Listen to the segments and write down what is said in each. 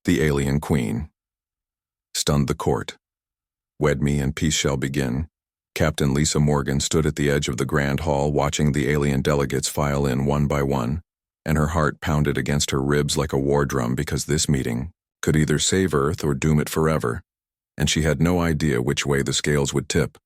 The alien queen stunned the court. Wed me and peace shall begin. Captain Lisa Morgan stood at the edge of the grand hall watching the alien delegates file in one by one, and her heart pounded against her ribs like a war drum because this meeting could either save Earth or doom it forever, and she had no idea which way the scales would tip.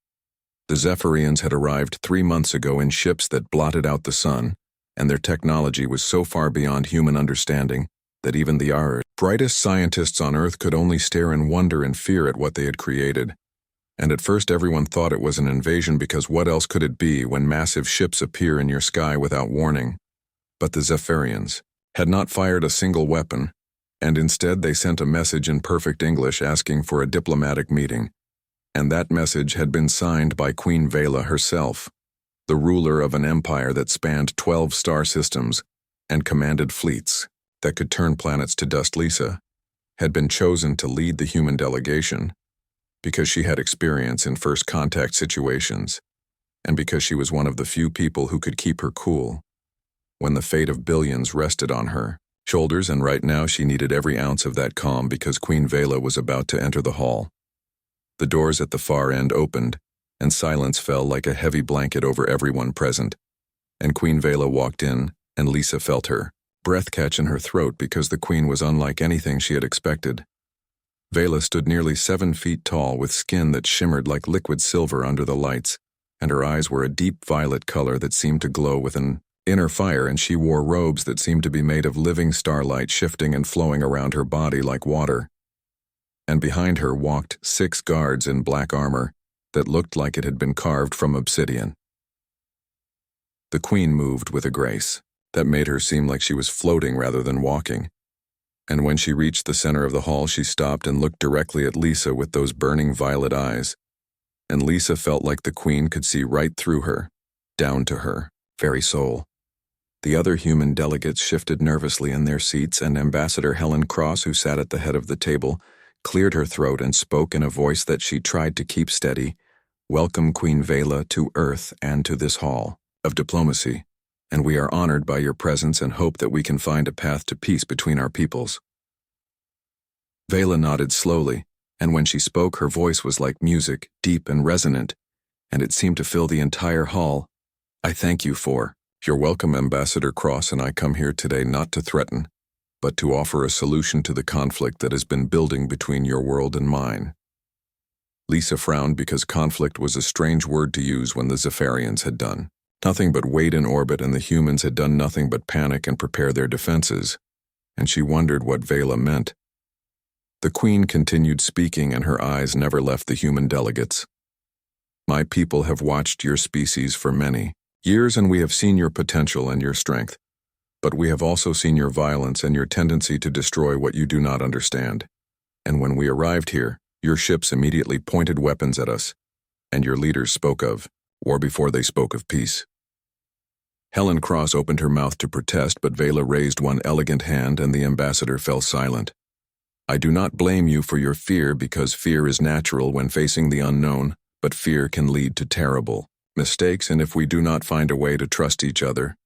The Zephyrians had arrived 3 months ago in ships that blotted out the sun, and their technology was so far beyond human understanding that even the brightest scientists on Earth could only stare in wonder and fear at what they had created. And at first everyone thought it was an invasion because what else could it be when massive ships appear in your sky without warning? But the Zephyrians had not fired a single weapon, and instead they sent a message in perfect English asking for a diplomatic meeting. And that message had been signed by Queen Vela herself, the ruler of an empire that spanned 12 star systems and commanded fleets that could turn planets to dust. Lisa had been chosen to lead the human delegation because she had experience in first contact situations, and because she was one of the few people who could keep her cool when the fate of billions rested on her shoulders, and right now she needed every ounce of that calm because Queen Vela was about to enter the hall. The doors at the far end opened, and silence fell like a heavy blanket over everyone present, and Queen Vela walked in, and Lisa felt her breath catch in her throat because the queen was unlike anything she had expected. Vela stood nearly 7 feet tall with skin that shimmered like liquid silver under the lights, and her eyes were a deep violet color that seemed to glow with an inner fire, and she wore robes that seemed to be made of living starlight shifting and flowing around her body like water. And behind her walked 6 guards in black armor that looked like it had been carved from obsidian. The queen moved with a grace that made her seem like she was floating rather than walking. And when she reached the center of the hall, she stopped and looked directly at Lisa with those burning violet eyes. And Lisa felt like the queen could see right through her, down to her very soul. The other human delegates shifted nervously in their seats, and Ambassador Helen Cross, who sat at the head of the table, cleared her throat and spoke in a voice that she tried to keep steady. "Welcome, Queen Vela, to Earth and to this hall of diplomacy, and we are honored by your presence and hope that we can find a path to peace between our peoples." Vela nodded slowly, and when she spoke, her voice was like music, deep and resonant, and it seemed to fill the entire hall. "I thank you for your welcome, Ambassador Cross, and I come here today not to threaten, but to offer a solution to the conflict that has been building between your world and mine." Lisa frowned because conflict was a strange word to use when the Zephyrians had done nothing but wait in orbit and the humans had done nothing but panic and prepare their defenses, and she wondered what Vela meant. The queen continued speaking, and her eyes never left the human delegates. "My people have watched your species for many years, and we have seen your potential and your strength. But we have also seen your violence and your tendency to destroy what you do not understand. And when we arrived here, your ships immediately pointed weapons at us, and your leaders spoke of war before they spoke of peace." Helen Cross opened her mouth to protest, but Vela raised one elegant hand and the ambassador fell silent. "I do not blame you for your fear because fear is natural when facing the unknown, but fear can lead to terrible mistakes, and if we do not find a way to trust each other,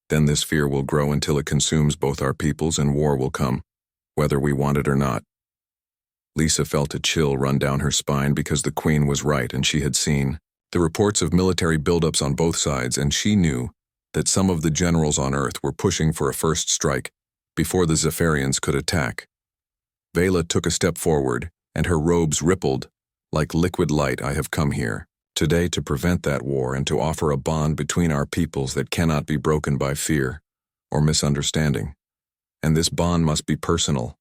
then this fear will grow until it consumes both our peoples and war will come, whether we want it or not." Lisa felt a chill run down her spine because the queen was right, and she had seen the reports of military buildups on both sides, and she knew that some of the generals on Earth were pushing for a first strike before the Zephyrians could attack. Vela took a step forward, and her robes rippled like liquid light. "I have come here today to prevent that war and to offer a bond between our peoples that cannot be broken by fear or misunderstanding. And this bond must be personal,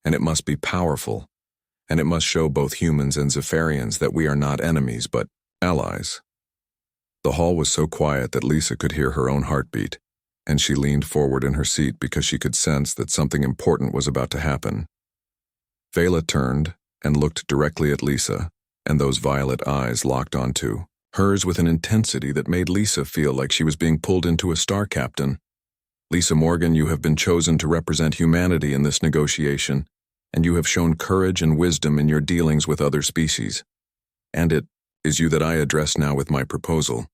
and it must be powerful, and it must show both humans and Zephyrians that we are not enemies but allies." The hall was so quiet that Lisa could hear her own heartbeat, and she leaned forward in her seat because she could sense that something important was about to happen. Vela turned and looked directly at Lisa, and those violet eyes locked onto hers with an intensity that made Lisa feel like she was being pulled into a star captain. "Lisa Morgan, you have been chosen to represent humanity in this negotiation, and you have shown courage and wisdom in your dealings with other species. And it is you that I address now with my proposal."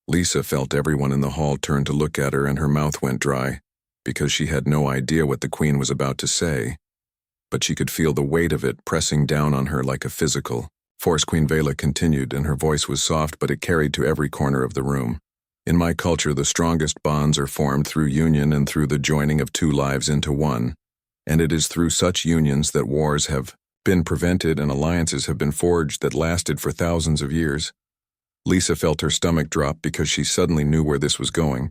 Lisa felt everyone in the hall turn to look at her, and her mouth went dry because she had no idea what the queen was about to say. but she could feel the weight of it pressing down on her like a physical force. Queen Vela continued, and her voice was soft, but it carried to every corner of the room. In my culture, the strongest bonds are formed through union and through the joining of two lives into one, and it is through such unions that wars have been prevented and alliances have been forged that lasted for thousands of years. Lisa felt her stomach drop because she suddenly knew where this was going,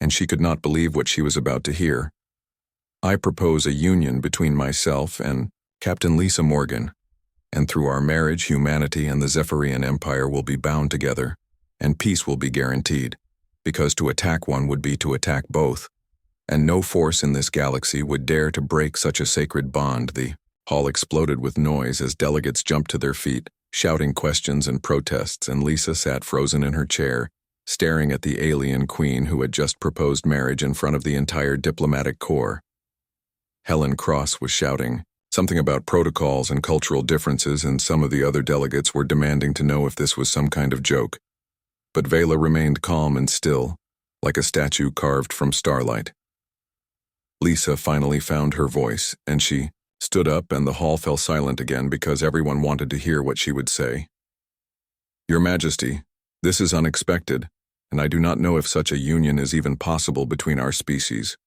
and she could not believe what she was about to hear. I propose a union between myself and Captain Lisa Morgan, and through our marriage, humanity and the Zephyrian Empire will be bound together, and peace will be guaranteed, because to attack one would be to attack both, and no force in this galaxy would dare to break such a sacred bond. The hall exploded with noise as delegates jumped to their feet, shouting questions and protests, and Lisa sat frozen in her chair, staring at the alien queen who had just proposed marriage in front of the entire diplomatic corps. Helen Cross was shouting something about protocols and cultural differences, and some of the other delegates were demanding to know if this was some kind of joke. But Vela remained calm and still, like a statue carved from starlight. Lisa finally found her voice, and she stood up, and the hall fell silent again because everyone wanted to hear what she would say. Your Majesty, this is unexpected, and I do not know if such a union is even possible between our species.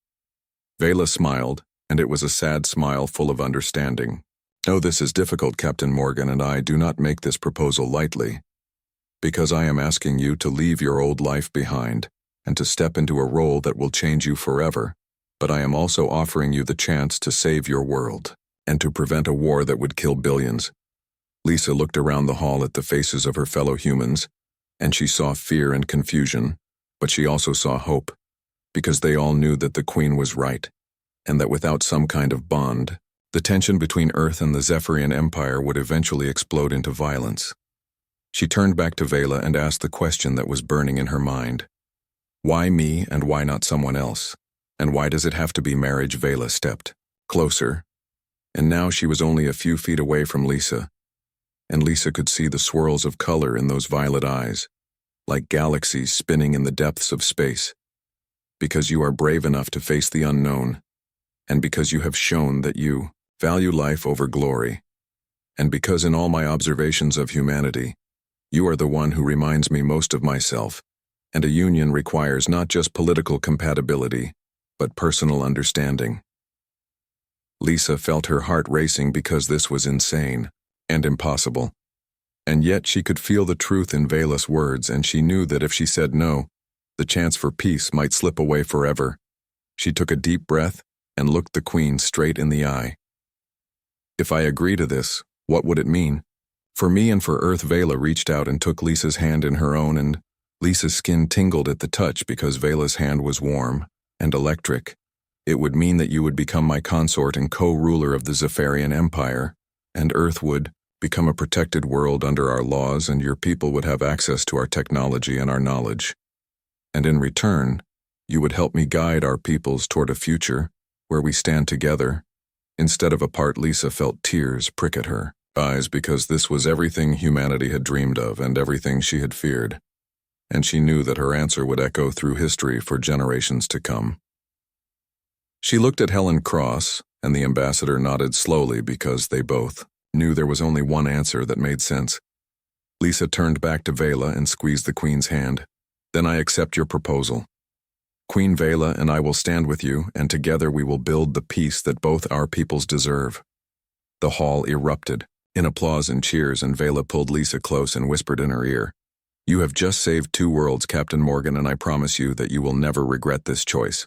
Vela smiled, and it was a sad smile full of understanding. Oh, this is difficult, Captain Morgan, and I do not make this proposal lightly, because I am asking you to leave your old life behind and to step into a role that will change you forever, but I am also offering you the chance to save your world and to prevent a war that would kill billions. Lisa looked around the hall at the faces of her fellow humans, and she saw fear and confusion, but she also saw hope, because they all knew that the Queen was right, and that without some kind of bond, the tension between Earth and the Zephyrian Empire would eventually explode into violence. She turned back to Vela and asked the question that was burning in her mind. Why me and why not someone else? And why does it have to be marriage? Vela stepped closer, and now she was only a few feet away from Lisa, and Lisa could see the swirls of color in those violet eyes, like galaxies spinning in the depths of space. Because you are brave enough to face the unknown, and because you have shown that you value life over glory, and because in all my observations of humanity, you are the one who reminds me most of myself, and a union requires not just political compatibility, but personal understanding. Lisa felt her heart racing because this was insane and impossible, and yet she could feel the truth in Vela's words, and she knew that if she said no, the chance for peace might slip away forever. She took a deep breath and looked the Queen straight in the eye. If I agree to this, what would it mean? For me and for Earth. Vela reached out and took Lisa's hand in her own, and Lisa's skin tingled at the touch because Vela's hand was warm and electric. It would mean that you would become my consort and co-ruler of the Zephyrian Empire, and Earth would become a protected world under our laws, and your people would have access to our technology and our knowledge. And in return, you would help me guide our peoples toward a future where we stand together, instead of apart. Lisa felt tears prick at her eyes because this was everything humanity had dreamed of and everything she had feared, and she knew that her answer would echo through history for generations to come. She looked at Helen Cross, and the ambassador nodded slowly because they both knew there was only one answer that made sense. Lisa turned back to Vela and squeezed the Queen's hand. Then I accept your proposal. Queen Vela and I will stand with you, and together we will build the peace that both our peoples deserve. The hall erupted in applause and cheers, and Vela pulled Lisa close and whispered in her ear, You have just saved 2 worlds, Captain Morgan, and I promise you that you will never regret this choice.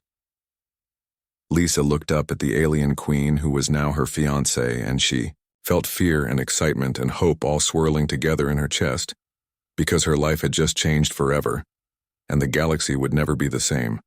Lisa looked up at the alien queen who was now her fiancé, and she felt fear and excitement and hope all swirling together in her chest, because her life had just changed forever, and the galaxy would never be the same.